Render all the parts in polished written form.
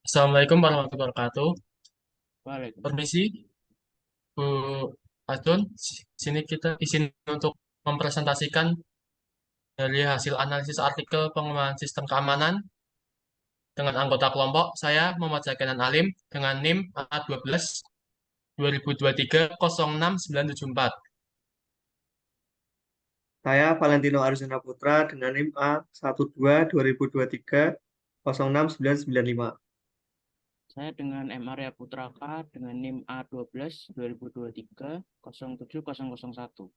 Assalamualaikum warahmatullahi wabarakatuh. Waalaikumsalam. Permisi, Bu Atun. Sini kita izin untuk mempresentasikan dari hasil analisis artikel pengembangan sistem keamanan dengan anggota kelompok. Saya Muhammad Zakiran Alim dengan NIM A12 2023 06974. Saya Valentino Arjuna Putra dengan NIM A12 2023 06995. Saya dengan M. Arya Putraka dengan NIM A12 2023 07001.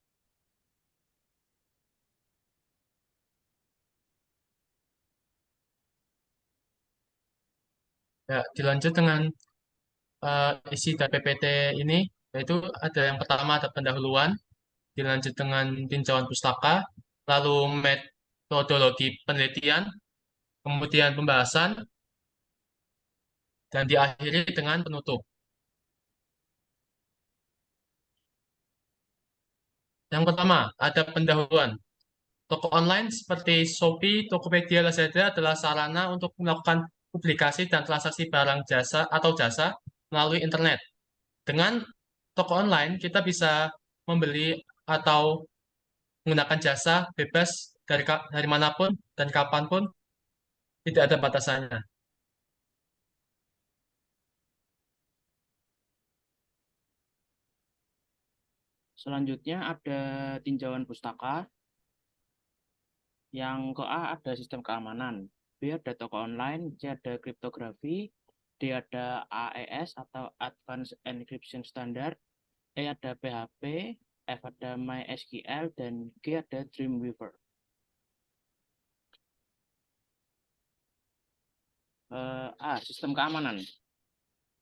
Ya, dilanjut dengan isi dari PPT ini, yaitu ada yang pertama ada pendahuluan, dilanjut dengan tinjauan pustaka, lalu metodologi penelitian, kemudian pembahasan, dan diakhiri dengan penutup. Yang pertama, ada pendahuluan. Toko online seperti Shopee, Tokopedia, Lazada adalah sarana untuk melakukan publikasi dan transaksi barang jasa atau jasa melalui internet. Dengan toko online, kita bisa membeli atau menggunakan jasa bebas dari manapun dan kapanpun, tidak ada batasannya. Selanjutnya ada tinjauan pustaka. Yang ke A ada sistem keamanan, B ada toko online, C ada kriptografi, D ada AES atau Advanced Encryption Standard, E ada PHP, F ada MySQL, dan G ada Dreamweaver. A. Sistem keamanan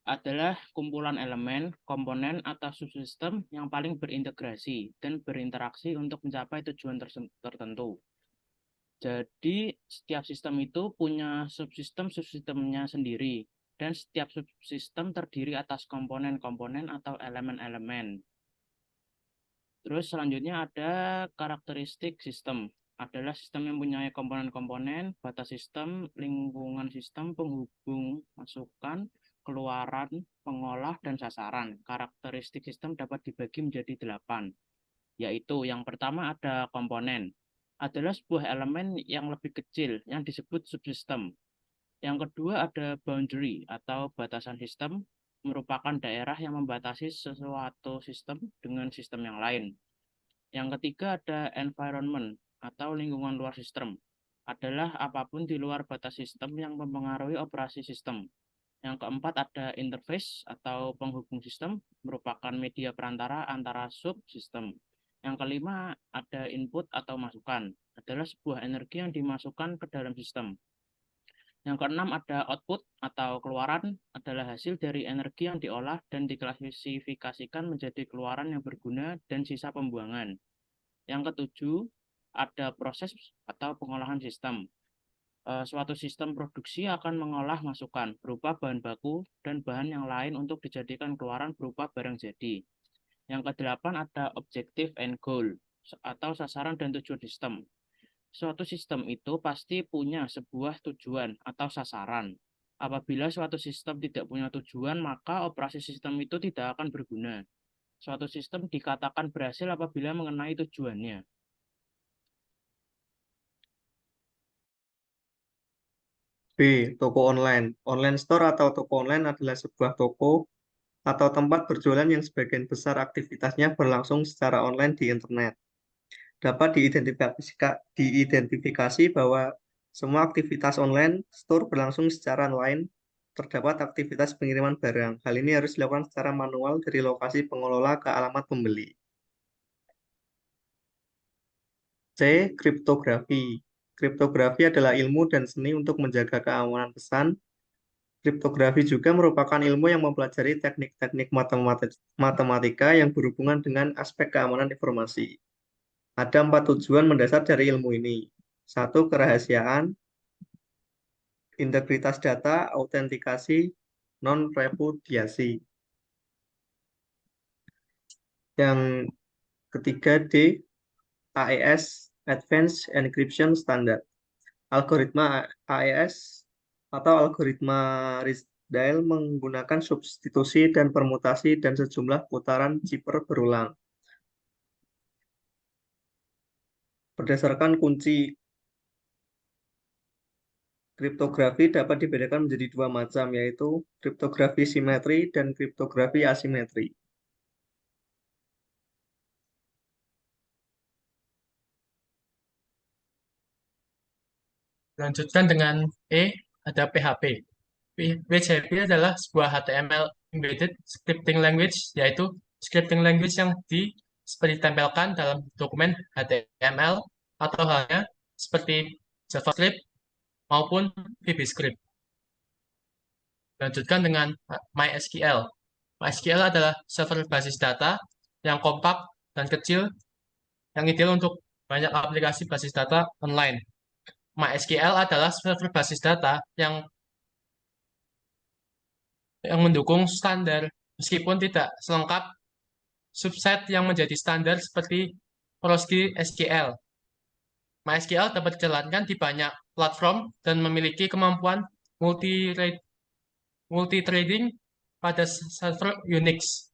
adalah kumpulan elemen, komponen, atau subsistem yang paling berintegrasi dan berinteraksi untuk mencapai tujuan tertentu. Jadi, setiap sistem itu punya subsistem-subsistemnya sendiri, dan setiap subsistem terdiri atas komponen-komponen atau elemen-elemen. Terus selanjutnya ada karakteristik sistem. Adalah sistem yang punya komponen-komponen, batas sistem, lingkungan sistem, penghubung masukan, keluaran, pengolah, dan sasaran. Karakteristik sistem dapat dibagi menjadi 8, yaitu yang pertama ada komponen. Adalah sebuah elemen yang lebih kecil yang disebut subsistem. Yang kedua ada boundary atau batasan sistem, merupakan daerah yang membatasi sesuatu sistem dengan sistem yang lain. Yang ketiga ada environment atau lingkungan luar sistem. Adalah apapun di luar batas sistem yang mempengaruhi operasi sistem. Yang keempat ada interface atau penghubung sistem, merupakan media perantara antara subsistem. Yang kelima ada input atau masukan, adalah sebuah energi yang dimasukkan ke dalam sistem. Yang keenam ada output atau keluaran, adalah hasil dari energi yang diolah dan diklasifikasikan menjadi keluaran yang berguna dan sisa pembuangan. Yang ketujuh ada proses atau pengolahan sistem. Suatu sistem produksi akan mengolah masukan berupa bahan baku dan bahan yang lain untuk dijadikan keluaran berupa barang jadi. Yang kedelapan ada objective and goal atau sasaran dan tujuan sistem. Suatu sistem itu pasti punya sebuah tujuan atau sasaran. Apabila suatu sistem tidak punya tujuan, maka operasi sistem itu tidak akan berguna. Suatu sistem dikatakan berhasil apabila mengenai tujuannya. B. Toko online. Online store atau toko online adalah sebuah toko atau tempat berjualan yang sebagian besar aktivitasnya berlangsung secara online di internet. Dapat diidentifikasi bahwa semua aktivitas online store berlangsung secara online. Terdapat aktivitas pengiriman barang. Hal ini harus dilakukan secara manual dari lokasi pengelola ke alamat pembeli. C. Kriptografi. Kriptografi adalah ilmu dan seni untuk menjaga keamanan pesan. Kriptografi juga merupakan ilmu yang mempelajari teknik-teknik matematika yang berhubungan dengan aspek keamanan informasi. Ada 4 tujuan mendasar dari ilmu ini. 1. Kerahasiaan, integritas data, autentikasi, non-repudiasi. Yang ketiga D. AES, Advanced Encryption Standard. Algoritma AES atau algoritma Dial menggunakan substitusi dan permutasi dan sejumlah putaran chipper berulang. Berdasarkan kunci kriptografi dapat dibedakan menjadi dua macam, yaitu kriptografi simetri dan kriptografi asimetri. Lanjutkan dengan E, ada PHP. PHP adalah sebuah HTML embedded scripting language, yaitu scripting language yang seperti ditempelkan dalam dokumen HTML atau halnya seperti JavaScript maupun VBScript. Lanjutkan dengan MySQL. MySQL adalah server basis data yang kompak dan kecil yang ideal untuk banyak aplikasi basis data online. MySQL adalah server basis data yang mendukung standar meskipun tidak selengkap subset yang menjadi standar seperti PostgreSQL. MySQL dapat dijalankan di banyak platform dan memiliki kemampuan multi-threading pada server Unix.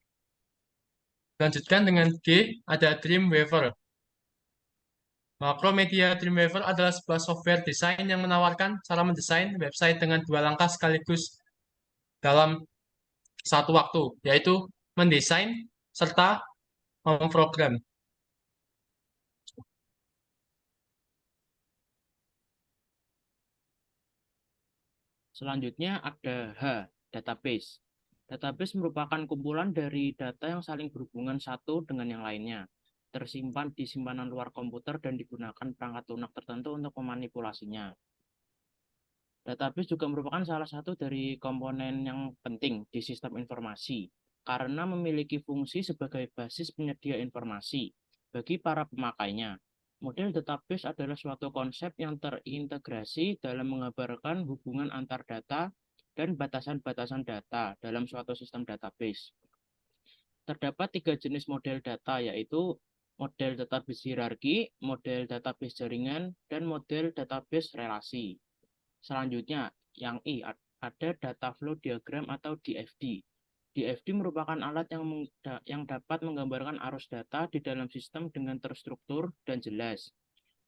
Lanjutkan dengan G, ada Dreamweaver. Macromedia Dreamweaver adalah sebuah software desain yang menawarkan cara mendesain website dengan dua langkah sekaligus dalam satu waktu, yaitu mendesain serta memprogram. Selanjutnya ada H, database. Database merupakan kumpulan dari data yang saling berhubungan satu dengan yang lainnya, tersimpan di simpanan luar komputer dan digunakan perangkat lunak tertentu untuk memanipulasinya. Database juga merupakan salah satu dari komponen yang penting di sistem informasi, karena memiliki fungsi sebagai basis penyedia informasi bagi para pemakainya. Model database adalah suatu konsep yang terintegrasi dalam mengabarkan hubungan antar data dan batasan-batasan data dalam suatu sistem database. Terdapat tiga jenis model data, yaitu model database hierarki, model database jaringan, dan model database relasi. Selanjutnya, yang I, ada data flow diagram atau DFD. DFD merupakan alat yang dapat menggambarkan arus data di dalam sistem dengan terstruktur dan jelas.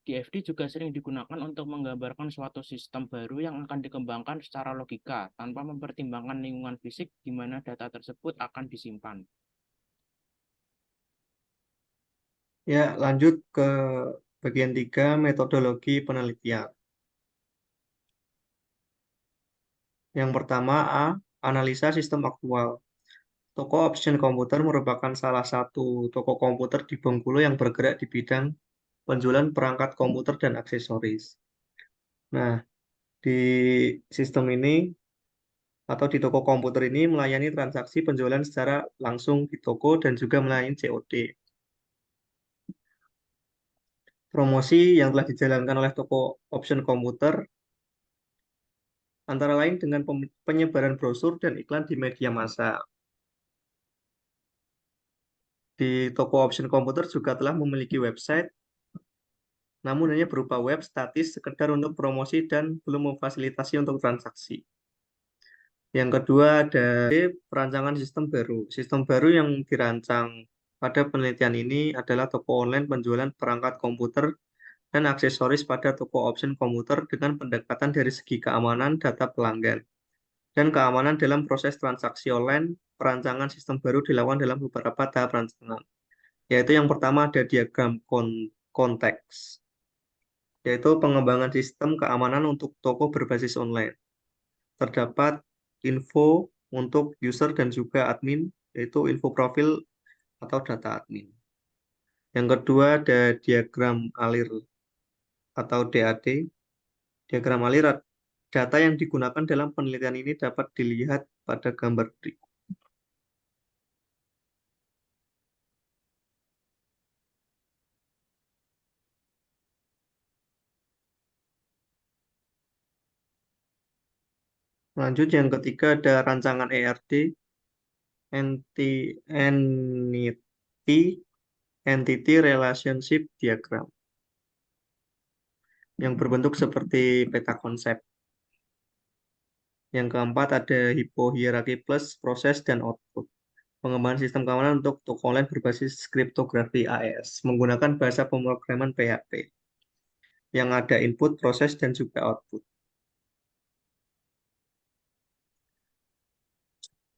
DFD juga sering digunakan untuk menggambarkan suatu sistem baru yang akan dikembangkan secara logika tanpa mempertimbangkan lingkungan fisik di mana data tersebut akan disimpan. Ya, lanjut ke bagian 3, metodologi penelitian. Yang pertama A, analisa sistem aktual. Toko Option Komputer merupakan salah satu toko komputer di Bengkulu yang bergerak di bidang penjualan perangkat komputer dan aksesoris. Nah, di sistem ini atau di toko komputer ini melayani transaksi penjualan secara langsung di toko dan juga melayani COD. Promosi yang telah dijalankan oleh toko Option Komputer antara lain dengan penyebaran brosur dan iklan di media massa. Di toko Option Komputer juga telah memiliki website, namun hanya berupa web statis sekedar untuk promosi dan belum memfasilitasi untuk transaksi. Yang kedua ada perancangan sistem baru. Sistem baru yang dirancang pada penelitian ini adalah toko online penjualan perangkat komputer dan aksesoris pada toko Option Komputer dengan pendekatan dari segi keamanan data pelanggan dan keamanan dalam proses transaksi online. Perancangan sistem baru dilakukan dalam beberapa tahap rancangan, yaitu yang pertama ada diagram konteks, yaitu pengembangan sistem keamanan untuk toko berbasis online. Terdapat info untuk user dan juga admin, yaitu info profil atau data admin. Yang kedua ada diagram alir atau DAD. Diagram alir data yang digunakan dalam penelitian ini dapat dilihat pada gambar berikut. Lanjut yang ketiga ada rancangan ERD, Entity Relationship Diagram, yang berbentuk seperti peta konsep. Yang keempat ada hipohierarki plus proses dan output. Pengembangan sistem keamanan untuk toko online berbasis kriptografi AES menggunakan bahasa pemrograman PHP yang ada input, proses, dan juga output.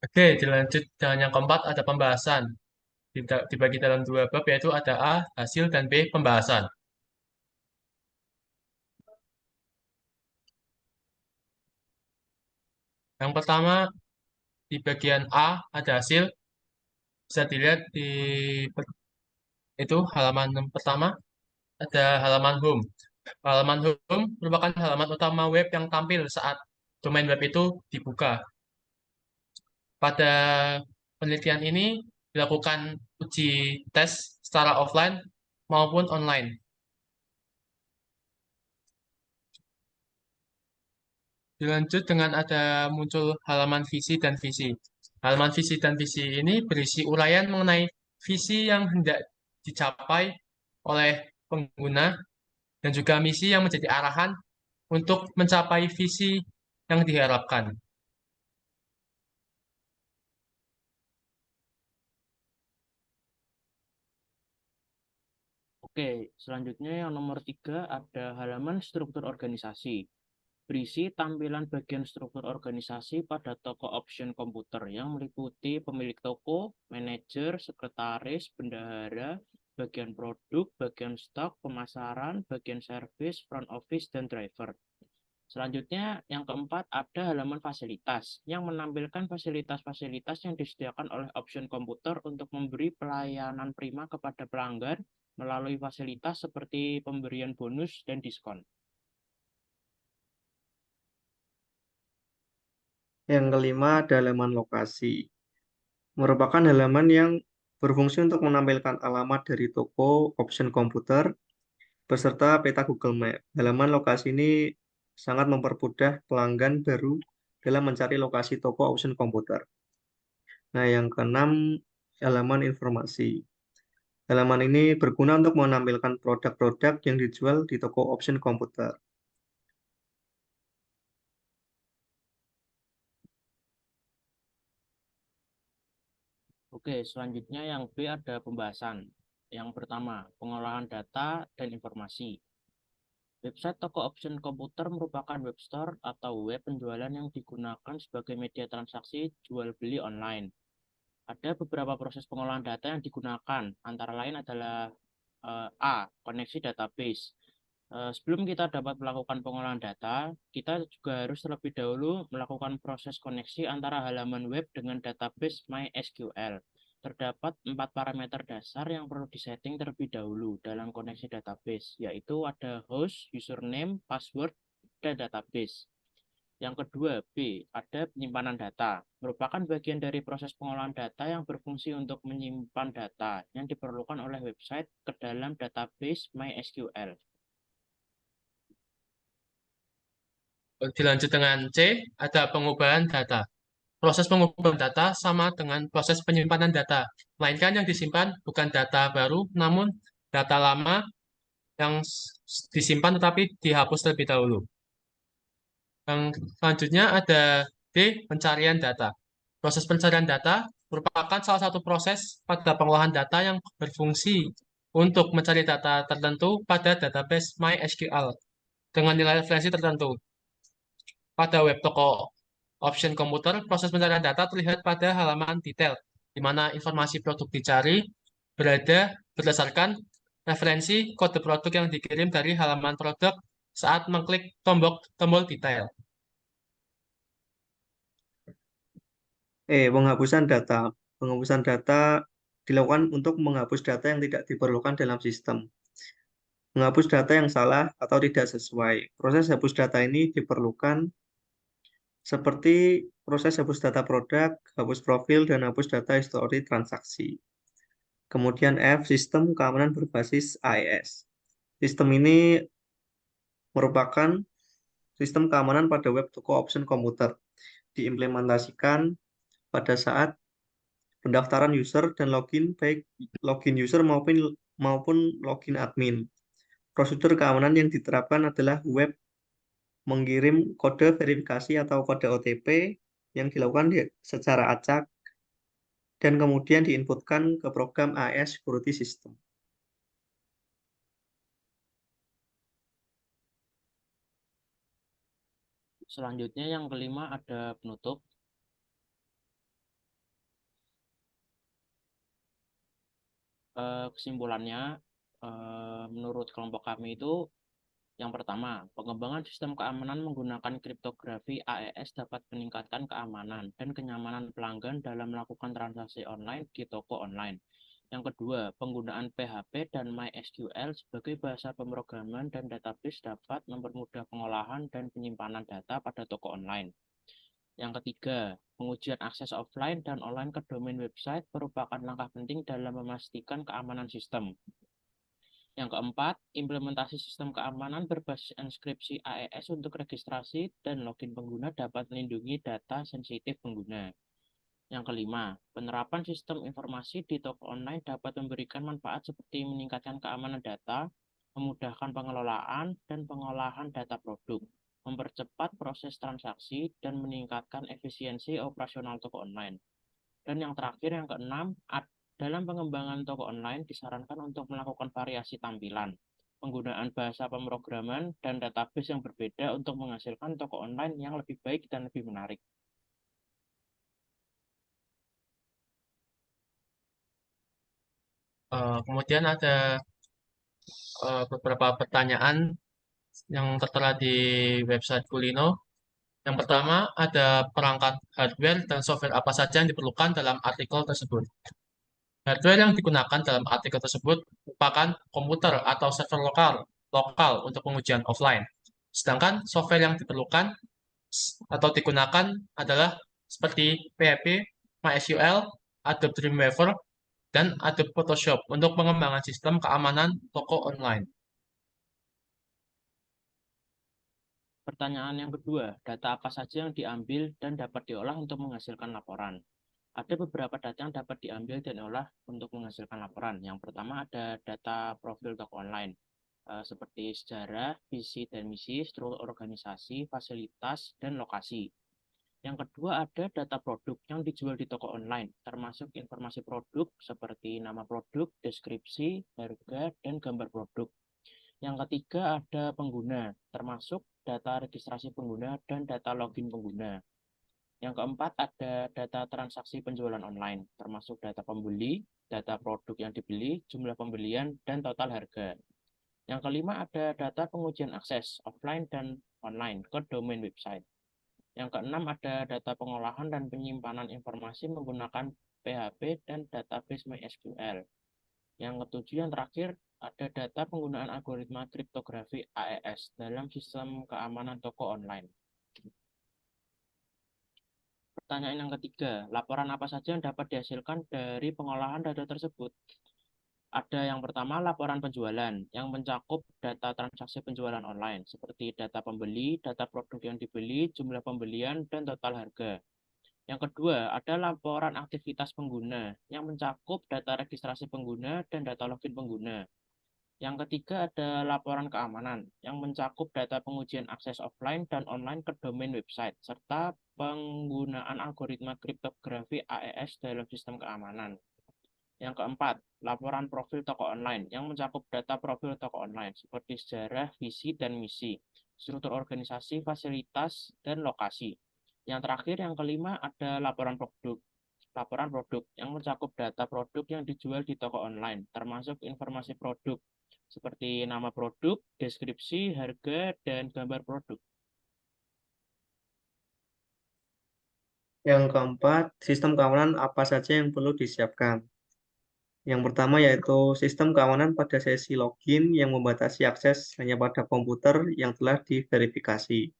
Oke, dilanjut dengan yang keempat ada pembahasan. Dibagi dalam dua bab yaitu ada A, hasil, dan B, pembahasan. Yang pertama, di bagian A ada hasil, bisa dilihat di itu halaman yang pertama, ada halaman home. Halaman home merupakan halaman utama web yang tampil saat domain web itu dibuka. Pada penelitian ini dilakukan uji tes secara offline maupun online. Dilanjut dengan ada muncul halaman visi dan visi. Halaman visi dan visi ini berisi uraian mengenai visi yang hendak dicapai oleh pengguna dan juga misi yang menjadi arahan untuk mencapai visi yang diharapkan. Oke, selanjutnya yang nomor 3 ada halaman struktur organisasi. Berisi tampilan bagian struktur organisasi pada toko option komputer yang meliputi pemilik toko, manajer, sekretaris, bendahara, bagian produk, bagian stok, pemasaran, bagian service, front office, dan driver. Selanjutnya, yang keempat ada halaman fasilitas yang menampilkan fasilitas-fasilitas yang disediakan oleh option komputer untuk memberi pelayanan prima kepada pelanggan melalui fasilitas seperti pemberian bonus dan diskon. Yang kelima ada halaman lokasi. Merupakan halaman yang berfungsi untuk menampilkan alamat dari toko option komputer beserta peta Google Map. Halaman lokasi ini sangat mempermudah pelanggan baru dalam mencari lokasi toko option komputer. Nah, yang keenam, halaman informasi. Halaman ini berguna untuk menampilkan produk-produk yang dijual di toko option komputer. Oke, selanjutnya yang B ada pembahasan. Yang pertama, pengolahan data dan informasi. Website toko option komputer merupakan web store atau web penjualan yang digunakan sebagai media transaksi jual beli online. Ada beberapa proses pengolahan data yang digunakan, antara lain adalah A. Koneksi database. Sebelum kita dapat melakukan pengolahan data, kita juga harus terlebih dahulu melakukan proses koneksi antara halaman web dengan database MySQL. Terdapat 4 parameter dasar yang perlu disetting terlebih dahulu dalam koneksi database, yaitu ada host, username, password, dan database. Yang kedua, B, ada penyimpanan data. Merupakan bagian dari proses pengolahan data yang berfungsi untuk menyimpan data yang diperlukan oleh website ke dalam database MySQL. Dilanjut dengan C, ada pengubahan data. Proses pengubahan data sama dengan proses penyimpanan data. Melainkan yang disimpan bukan data baru, namun data lama yang disimpan tetapi dihapus terlebih dahulu. Yang selanjutnya ada D, pencarian data. Proses pencarian data merupakan salah satu proses pada pengolahan data yang berfungsi untuk mencari data tertentu pada database MySQL dengan nilai referensi tertentu. Pada web toko option komputer, proses pencarian data terlihat pada halaman detail, di mana informasi produk dicari berada berdasarkan referensi kode produk yang dikirim dari halaman produk saat mengklik tombol detail. Penghapusan data. Penghapusan data dilakukan untuk menghapus data yang tidak diperlukan dalam sistem. Menghapus data yang salah atau tidak sesuai. Proses hapus data ini diperlukan seperti proses hapus data produk, hapus profil, dan hapus data histori transaksi. Kemudian F, sistem keamanan berbasis AES. Sistem ini merupakan sistem keamanan pada web toko option komputer. Diimplementasikan pada saat pendaftaran user dan login, baik login user maupun login admin. Prosedur keamanan yang diterapkan adalah web mengirim kode verifikasi atau kode OTP yang dilakukan secara acak dan kemudian diinputkan ke program AES Security System. Selanjutnya yang kelima ada penutup. Kesimpulannya, menurut kelompok kami itu yang pertama, pengembangan sistem keamanan menggunakan kriptografi AES dapat meningkatkan keamanan dan kenyamanan pelanggan dalam melakukan transaksi online di toko online. Yang kedua, penggunaan PHP dan MySQL sebagai bahasa pemrograman dan database dapat mempermudah pengolahan dan penyimpanan data pada toko online. Yang ketiga, pengujian akses offline dan online ke domain website merupakan langkah penting dalam memastikan keamanan sistem. Yang keempat, implementasi sistem keamanan berbasis enkripsi AES untuk registrasi dan login pengguna dapat melindungi data sensitif pengguna. Yang kelima, penerapan sistem informasi di toko online dapat memberikan manfaat seperti meningkatkan keamanan data, memudahkan pengelolaan dan pengolahan data produk, mempercepat proses transaksi, dan meningkatkan efisiensi operasional toko online. Dan yang terakhir, yang keenam, dalam pengembangan toko online disarankan untuk melakukan variasi tampilan, penggunaan bahasa pemrograman, dan database yang berbeda untuk menghasilkan toko online yang lebih baik dan lebih menarik. Kemudian ada beberapa pertanyaan yang tertera di website Kulino. Yang pertama, ada perangkat hardware dan software apa saja yang diperlukan dalam artikel tersebut. Hardware yang digunakan dalam artikel tersebut merupakan komputer atau server lokal untuk pengujian offline. Sedangkan software yang diperlukan atau digunakan adalah seperti PHP, MySQL, Adobe Dreamweaver, dan Adobe Photoshop untuk pengembangan sistem keamanan toko online. Pertanyaan yang kedua, data apa saja yang diambil dan dapat diolah untuk menghasilkan laporan? Ada beberapa data yang dapat diambil dan diolah untuk menghasilkan laporan. Yang pertama ada data profil toko online, seperti sejarah, visi dan misi, struktur organisasi, fasilitas, dan lokasi. Yang kedua ada data produk yang dijual di toko online, termasuk informasi produk seperti nama produk, deskripsi, harga, dan gambar produk. Yang ketiga ada pengguna, termasuk data registrasi pengguna dan data login pengguna. Yang keempat ada data transaksi penjualan online, termasuk data pembeli, data produk yang dibeli, jumlah pembelian, dan total harga. Yang kelima ada data pengujian akses offline dan online ke domain website. Yang keenam ada data pengolahan dan penyimpanan informasi menggunakan PHP dan database MySQL. Yang ketujuh, yang terakhir, ada data penggunaan algoritma kriptografi AES dalam sistem keamanan toko online. Pertanyaan yang ketiga, laporan apa saja yang dapat dihasilkan dari pengolahan data tersebut? Ada yang pertama, laporan penjualan, yang mencakup data transaksi penjualan online, seperti data pembeli, data produk yang dibeli, jumlah pembelian, dan total harga. Yang kedua, ada laporan aktivitas pengguna, yang mencakup data registrasi pengguna dan data login pengguna. Yang ketiga ada laporan keamanan yang mencakup data pengujian akses offline dan online ke domain website, serta penggunaan algoritma kriptografi AES dalam sistem keamanan. Yang keempat, laporan profil toko online yang mencakup data profil toko online seperti sejarah, visi, dan misi, struktur organisasi, fasilitas, dan lokasi. Yang terakhir, yang kelima, ada laporan produk. Laporan produk yang mencakup data produk yang dijual di toko online, termasuk informasi produk, seperti nama produk, deskripsi, harga, dan gambar produk. Yang keempat, sistem keamanan apa saja yang perlu disiapkan? Yang pertama yaitu sistem keamanan pada sesi login yang membatasi akses hanya pada komputer yang telah diverifikasi.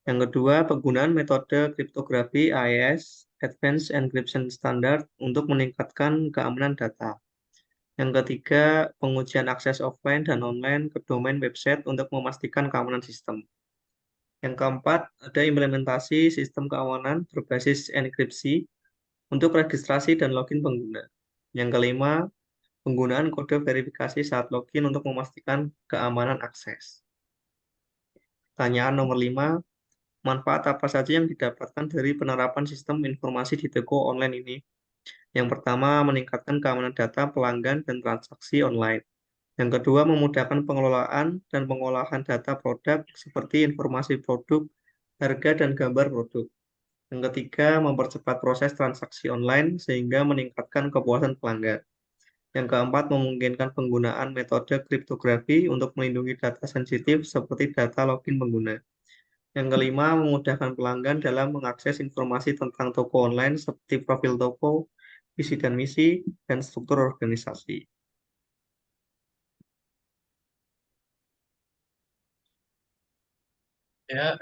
Yang kedua, penggunaan metode kriptografi AES, Advanced Encryption Standard, untuk meningkatkan keamanan data. Yang ketiga, pengujian akses offline dan online ke domain website untuk memastikan keamanan sistem. Yang keempat, ada implementasi sistem keamanan berbasis enkripsi untuk registrasi dan login pengguna. Yang kelima, penggunaan kode verifikasi saat login untuk memastikan keamanan akses. Pertanyaan nomor 5, manfaat apa saja yang didapatkan dari penerapan sistem informasi di toko online ini? Yang pertama, meningkatkan keamanan data pelanggan dan transaksi online. Yang kedua, memudahkan pengelolaan dan pengolahan data produk seperti informasi produk, harga, dan gambar produk. Yang ketiga, mempercepat proses transaksi online sehingga meningkatkan kepuasan pelanggan. Yang keempat, memungkinkan penggunaan metode kriptografi untuk melindungi data sensitif seperti data login pengguna. Yang kelima, memudahkan pelanggan dalam mengakses informasi tentang toko online seperti profil toko, visi dan misi, dan struktur organisasi. Ya,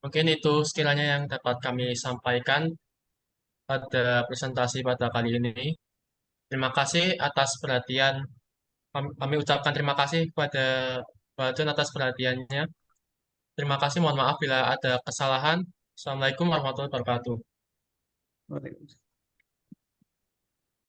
mungkin itu sekiranya yang dapat kami sampaikan pada presentasi pada kali ini. Terima kasih atas perhatian. Kami ucapkan terima kasih kepada Pak John atas perhatiannya. Terima kasih, mohon maaf bila ada kesalahan. Assalamualaikum warahmatullahi wabarakatuh. Waalaikumsalam.